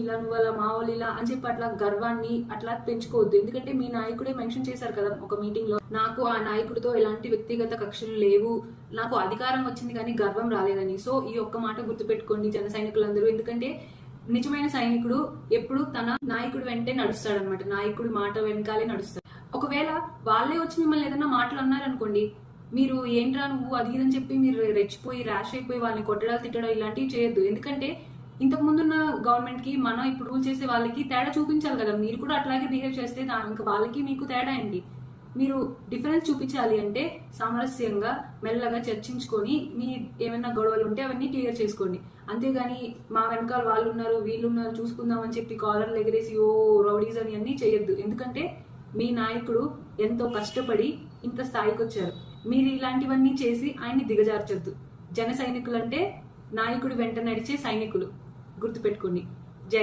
ఇలా నువ్వు అలా మా వాళ్ళు ఇలా అని చెప్పి అట్లా గర్వాన్ని అట్లా పెంచుకోవద్దు. ఎందుకంటే మీ నాయకుడే మెన్షన్ చేశారు కదా ఒక మీటింగ్ లో, నాకు ఆ నాయకుడితో ఎలాంటి వ్యక్తిగత కక్షలు లేవు, నాకు అధికారం వచ్చింది కానీ గర్వం రాలేదని. సో ఈ ఒక్క మాట గుర్తుపెట్టుకోండి జన సైనికులందరూ. ఎందుకంటే నిజమైన సైనికుడు ఎప్పుడు తన నాయకుడు వెంటే నడుస్తాడనమాట. నాయకుడు మాట వెనకాలే నడుస్తాడు. ఒకవేళ వాళ్ళే వచ్చి మిమ్మల్ని ఏదైనా మాటలు అన్నారనుకోండి, మీరు ఏంట్రా నువ్వు అది ఇదని చెప్పి మీరు రెచ్చిపోయి ర్యాష్ అయిపోయి వాళ్ళని కొట్టడాలు తిట్టడం ఇలాంటివి చేయొద్దు. ఎందుకంటే ఇంతకు ముందున్న గవర్నమెంట్ కి మనం ఇప్పుడు రూల్ చేసే వాళ్ళకి తేడా చూపించాలి కదా. మీరు కూడా అట్లాగే బిహేవ్ చేస్తే ఇంకా వాళ్ళకి మీకు తేడా ఏంటి? మీరు డిఫరెన్స్ చూపించాలి అంటే సామరస్యంగా మెల్లగా చర్చించుకొని మీ ఏమైనా గొడవలు ఉంటే అవన్నీ క్లియర్ చేసుకోండి. అంతేగాని మా వెనకాల వాళ్ళు ఉన్నారు వీళ్ళు ఉన్నారు చూసుకుందాం అని చెప్పి కాలర్లు ఎగరేసి ఓ రౌడీస్ అని అన్ని చేయొద్దు. ఎందుకంటే మీ నాయకుడు ఎంతో కష్టపడి ఇంత స్థాయికి వచ్చారు. మీరు ఇలాంటివన్నీ చేసి ఆయన్ని దిగజార్చొద్దు. జన సైనికులు అంటే నాయకుడు వెంట నడిచే సైనికులు, గుర్తుపెట్టుకోండి.